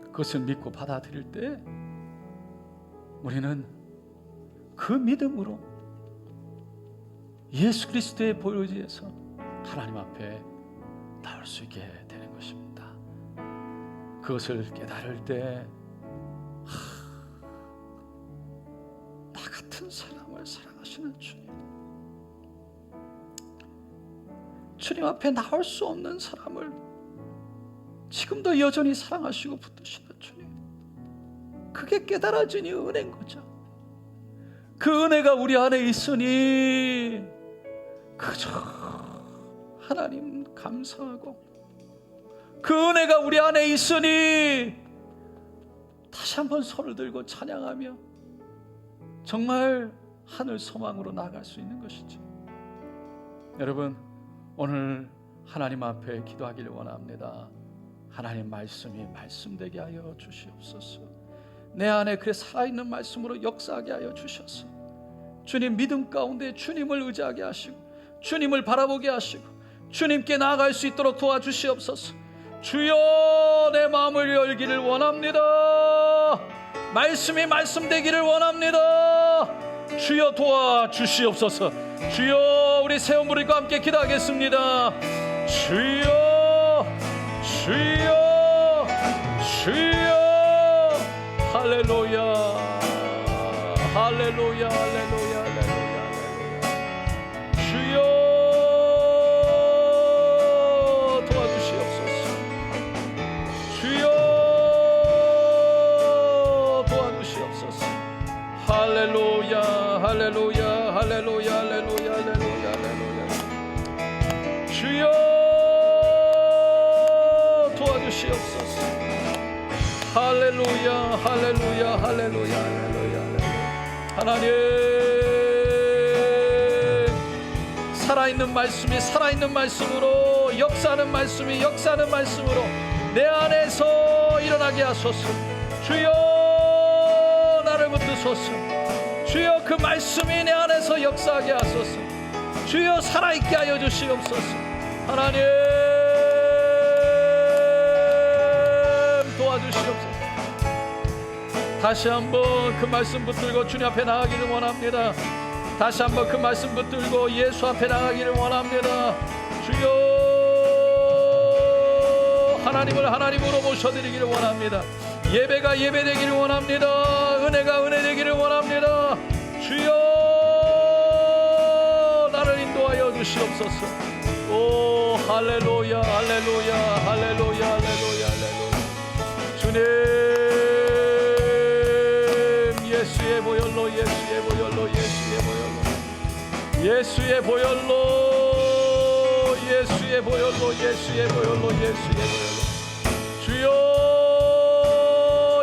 그것을 믿고 받아들일 때 우리는 그 믿음으로 예수 그리스도의 보혈 의지에서 하나님 앞에 나올 수 있게 되는 것입니다. 그것을 깨달을 때 나 같은 사람을 사랑하시는 주님 앞에 나올 수 없는 사람을 지금도 여전히 사랑하시고 붙드시는 주님, 그게 깨달아지니 은혜인 거죠. 그 은혜가 우리 안에 있으니 그저 하나님 감사하고, 그 은혜가 우리 안에 있으니 다시 한번 손을 들고 찬양하며 정말 하늘 소망으로 나아갈 수 있는 것이죠. 여러분, 오늘 하나님 앞에 기도하기를 원합니다. 하나님 말씀이 말씀되게 하여 주시옵소서. 내 안에 그 살아있는 말씀으로 역사하게 하여 주셔서 주님 믿음 가운데 주님을 의지하게 하시고 주님을 바라보게 하시고 주님께 나아갈 수 있도록 도와주시옵소서. 주여, 내 마음을 열기를 원합니다. 말씀이 말씀되기를 원합니다. 주여 도와주시옵소서. 주여, 우리 세원부리과 함께 기도하겠습니다. 주여, 주여, 주여. 할렐루야, 할렐루야, 할렐루야, 할렐루야. 주여 도와주시옵소서. 주여 도와주시옵소서. 할렐루야, 할렐루야. 할렐루야 할렐루야 할렐루야 할렐루야. 주여 도와주시옵소서. 할렐루야 할렐루야 할렐루야 할렐루야. 하나님, 살아있는 말씀이 살아있는 말씀으로, 역사하는 말씀이 역사하는 말씀으로 내 안에서 일어나게 하소서. 주여 나를 붙드소서. 주여 그 말씀이 내 안에서 역사하게 하소서. 주여 살아있게 하여 주시옵소서. 하나님 도와주시옵소서. 다시 한번 그 말씀 붙들고 주님 앞에 나가기를 원합니다. 다시 한번 그 말씀 붙들고 예수 앞에 나가기를 원합니다. 주여 하나님을 하나님으로 모셔드리기를 원합니다. 예배가 예배되기를 원합니다. 은혜가 은혜되기를 원합니다. 주여 나를 인도하여 주시옵소서. 오 할렐루야 할렐루야 할렐루야 할렐루야 할렐루야. 주님 예수의 보혈로 예수의 보혈로 예수의 보혈로 예수의 보혈로 예수의 보혈로 예수의 보혈로 예수의 보혈로. 주여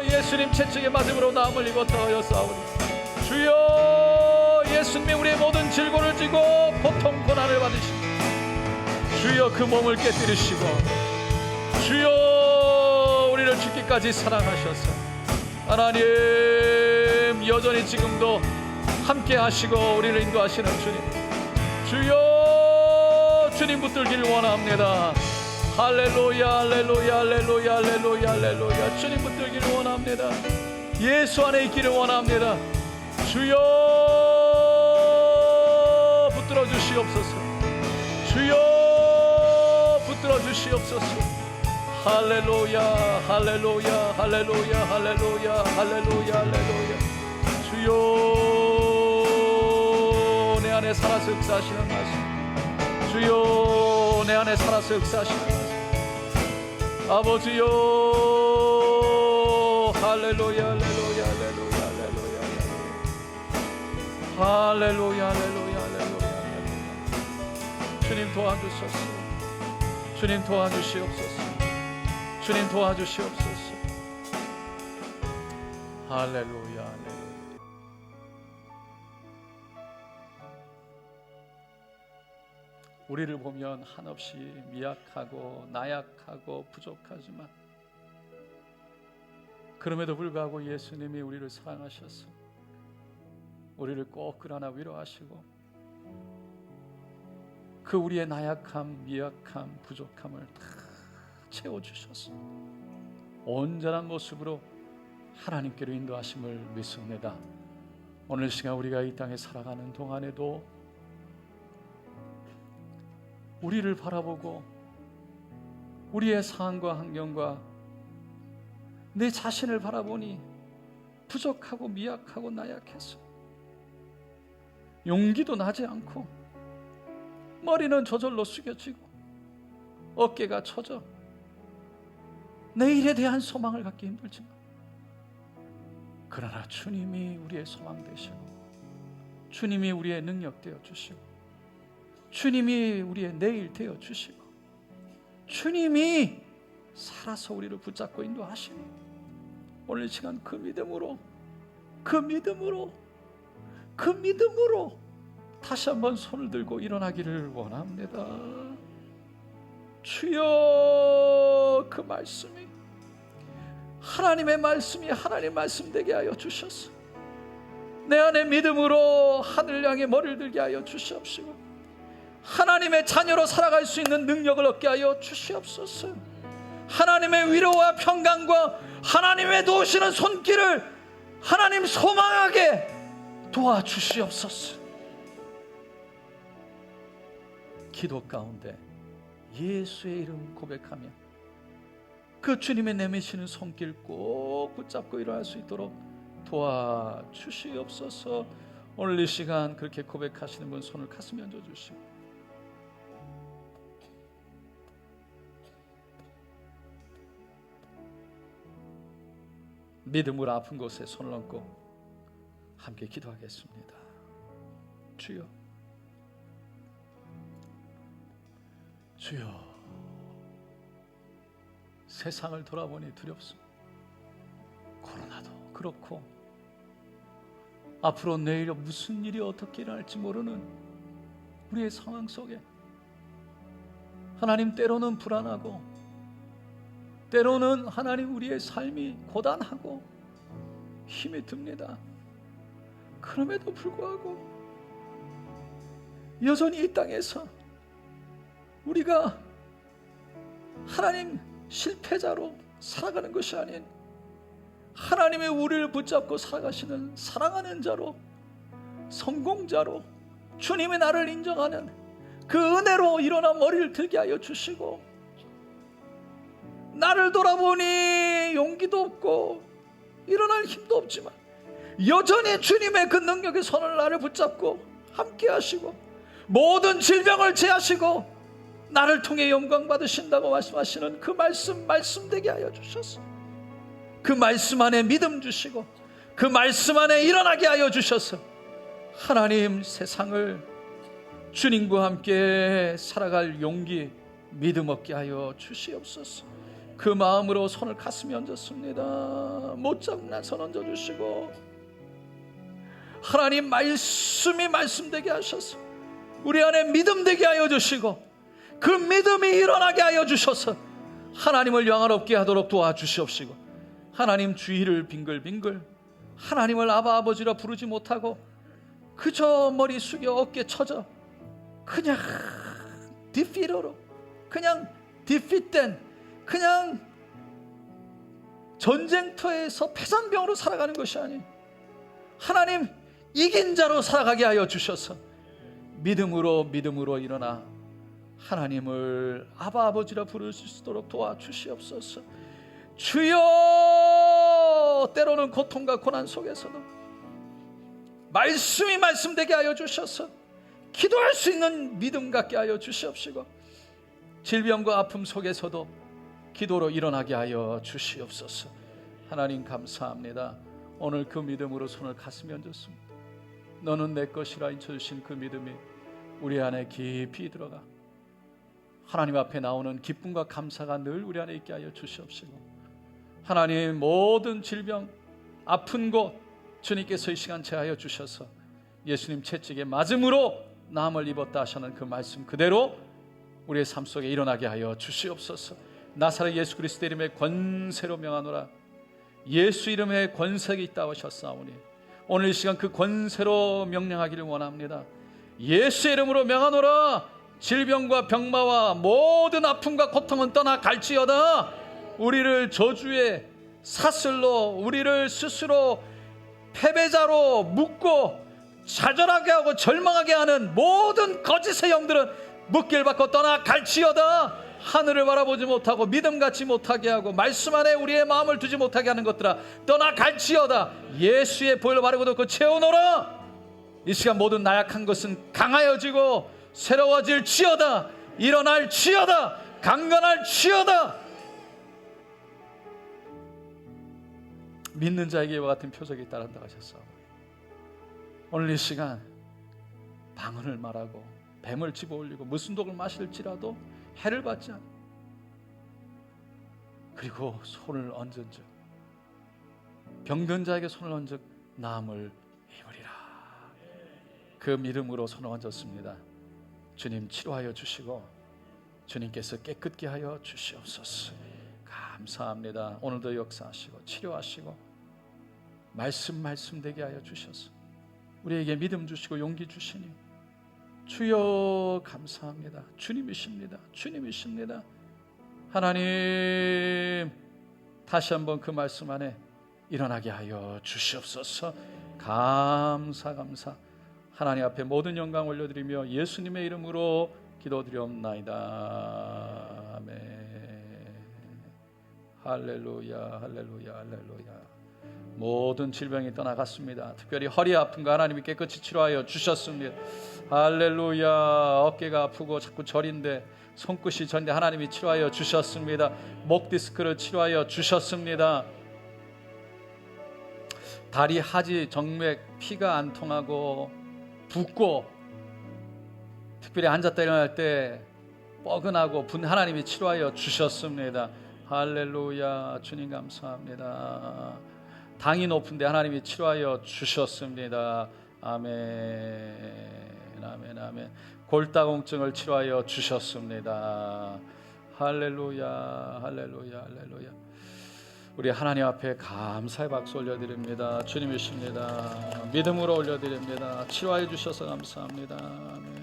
예수님 채찍에 맞음으로 나음을 입었다 하였사오니 주여 예수님이 우리의 모든 질고를 지고 고통 고난을 받으시고 주여 그 몸을 깨뜨리시고 주여 우리를 죽기까지 사랑하셔서 하나님 여전히 지금도 함께 하시고 우리를 인도하시는 주님, 주여 주님 붙들기를 원합니다. 할렐루야 할렐루야 할렐루야 할렐루야 할렐루야. 주님 붙들기를 원합니다. 예수 안에 있기를 원합니다. 주여 붙들어 주시옵소서. 주여 붙들어 주시옵소서. 할렐루야 할렐루야 할렐루야 할렐루야 할렐루야 할렐루야. 주여 내 안에 살아서 역사하시는 말씀, 주여 내 안에 살아서 역사하시는 말씀, 아버지여 할렐루야 할렐루야 할렐루야 할렐루야 할렐루야 할렐루야 할렐루야. 주님 도와주소서. 주님 도와주시옵소서. 주님 도와주시옵소서. 할렐루야 할렐루야. 우리를 보면 한없이 미약하고 나약하고 부족하지만 그럼에도 불구하고 예수님이 우리를 사랑하셔서 우리를 꼭 끌어안아 위로하시고 그 우리의 나약함, 미약함, 부족함을 다 채워주셔서 온전한 모습으로 하나님께로 인도하심을 믿습니다. 오늘 시간 우리가 이 땅에 살아가는 동안에도 우리를 바라보고 우리의 상황과 환경과 내 자신을 바라보니 부족하고 미약하고 나약해서 용기도 나지 않고 머리는 저절로 숙여지고 어깨가 처져 내일에 대한 소망을 갖기 힘들지만 그러나 주님이 우리의 소망 되시고 주님이 우리의 능력 되어 주시고 주님이 우리의 내일 되어 주시고 주님이 살아서 우리를 붙잡고 인도하시니 오늘 시간 그 믿음으로 다시 한번 손을 들고 일어나기를 원합니다. 주여 그 말씀이 하나님의 말씀이 하나님 말씀 되게 하여 주셔서 내 안에 믿음으로 하늘 향해 머리를 들게 하여 주시옵시고 하나님의 자녀로 살아갈 수 있는 능력을 얻게 하여 주시옵소서. 하나님의 위로와 평강과 하나님의 도우시는 손길을 하나님 소망하게 도와주시옵소서. 기도 가운데 예수의 이름 고백하며 그 주님의 내미시는 손길 꼭 붙잡고 일어날 수 있도록 도와주시옵소서. 오늘 이 시간 그렇게 고백하시는 분 손을 가슴에 얹어주시고 믿음으로 아픈 곳에 손을 얹고 함께 기도하겠습니다. 주여, 주여, 세상을 돌아보니 두렵습니다. 코로나도 그렇고 앞으로 내일 무슨 일이 어떻게 일어날지 모르는 우리의 상황 속에 하나님, 때로는 불안하고 때로는 하나님 우리의 삶이 고단하고 힘이 듭니다. 그럼에도 불구하고 여전히 이 땅에서 우리가 하나님 실패자로 살아가는 것이 아닌 하나님의 우리를 붙잡고 살아가시는 사랑하는 자로, 성공자로, 주님의 나를 인정하는 그 은혜로 일어나 머리를 들게 하여 주시고, 나를 돌아보니 용기도 없고 일어날 힘도 없지만 여전히 주님의 그 능력의 손을 나를 붙잡고 함께 하시고 모든 질병을 제하시고 나를 통해 영광 받으신다고 말씀하시는 그 말씀되게 하여 주셔서 그 말씀 안에 믿음 주시고 그 말씀 안에 일어나게 하여 주셔서 하나님, 세상을 주님과 함께 살아갈 용기, 믿음 얻게 하여 주시옵소서. 그 마음으로 손을 가슴에 얹었습니다. 못잡나 손 얹어주시고 하나님 말씀이 말씀되게 하셔서 우리 안에 믿음 되게 하여 주시고 그 믿음이 일어나게 하여 주셔서 하나님을 영화롭게 하도록 도와주시옵시고, 하나님 주위를 빙글빙글 하나님을 아바 아버지라 부르지 못하고 그저 머리 숙여 어깨 쳐져 그냥 디피러로, 그냥 디핏된, 그냥 전쟁터에서 패잔병으로 살아가는 것이 아닌 하나님 이긴 자로 살아가게 하여 주셔서 믿음으로 일어나 하나님을 아바 아버지라 부를 수 있도록 도와주시옵소서. 주여, 때로는 고통과 고난 속에서도 말씀이 말씀되게 하여 주셔서 기도할 수 있는 믿음 갖게 하여 주시옵시고, 질병과 아픔 속에서도 기도로 일어나게 하여 주시옵소서. 하나님 감사합니다. 오늘 그 믿음으로 손을 가슴에 얹었습니다. 너는 내 것이라 인쳐주신 그 믿음이 우리 안에 깊이 들어가 하나님 앞에 나오는 기쁨과 감사가 늘 우리 안에 있게 하여 주시옵시고, 하나님 모든 질병, 아픈 곳 주님께서 이 시간 제하여 주셔서 예수님 채찍에 맞음으로 나음을 입었다 하시는 그 말씀 그대로 우리의 삶 속에 일어나게 하여 주시옵소서. 나사렛 예수 그리스도 이름의 권세로 명하노라. 예수 이름의 권세가 있다고 하셨사오니 오늘 이 시간 그 권세로 명령하기를 원합니다. 예수 이름으로 명하노라. 질병과 병마와 모든 아픔과 고통은 떠나 갈지어다. 우리를 저주의 사슬로, 우리를 스스로 패배자로 묶고 좌절하게 하고 절망하게 하는 모든 거짓의 영들은 묶기를 받고 떠나 갈지어다. 하늘을 바라보지 못하고 믿음 갖지 못하게 하고 말씀 안에 우리의 마음을 두지 못하게 하는 것들아 떠나 갈지어다. 예수의 보혈로 바르고 덮고 채우노라. 이 시간 모든 나약한 것은 강하여지고 새로워질 지어다. 일어날 지어다. 강건할 지어다. 믿는 자에게 이와 같은 표적이 따른다 하셨어. 오늘 이 시간 방언을 말하고 뱀을 집어올리고 무슨 독을 마실지라도 해를 받지 않고, 그리고 손을 얹은 즉 병든 자에게 손을 얹은 즉 나음을 입으리라. 그 믿음으로 손을 얹었습니다. 주님 치료하여 주시고 주님께서 깨끗게 하여 주시옵소서. 감사합니다. 오늘도 역사하시고 치료하시고 말씀되게 하여 주셔서 우리에게 믿음 주시고 용기 주시니 주여 감사합니다. 주님이십니다. 주님이십니다. 하나님 다시 한번 그 말씀 안에 일어나게 하여 주시옵소서. 감사 하나님 앞에 모든 영광 올려드리며 예수님의 이름으로 기도드리옵나이다. 아멘. 할렐루야 할렐루야 할렐루야. 모든 질병이 떠나갔습니다. 특별히 허리 아픈 거 하나님이 깨끗이 치료하여 주셨습니다. 할렐루야. 어깨가 아프고 자꾸 저린데 손끝이 저린데 하나님이 치료하여 주셨습니다. 목 디스크를 치료하여 주셨습니다. 다리 하지 정맥 피가 안 통하고 붓고 특별히 앉았다 일어날 때 뻐근하고 하나님이 치료하여 주셨습니다. 할렐루야. 주님 감사합니다. 당이 높은데 하나님이 치료하여 주셨습니다. 아멘. 아멘. 아멘. 골다공증을 치료하여 주셨습니다. 할렐루야. 할렐루야. 할렐루야. 우리 하나님 앞에 감사의 박수 올려드립니다. 주님이십니다. 믿음으로 올려드립니다. 치료하여 주셔서 감사합니다. 아멘.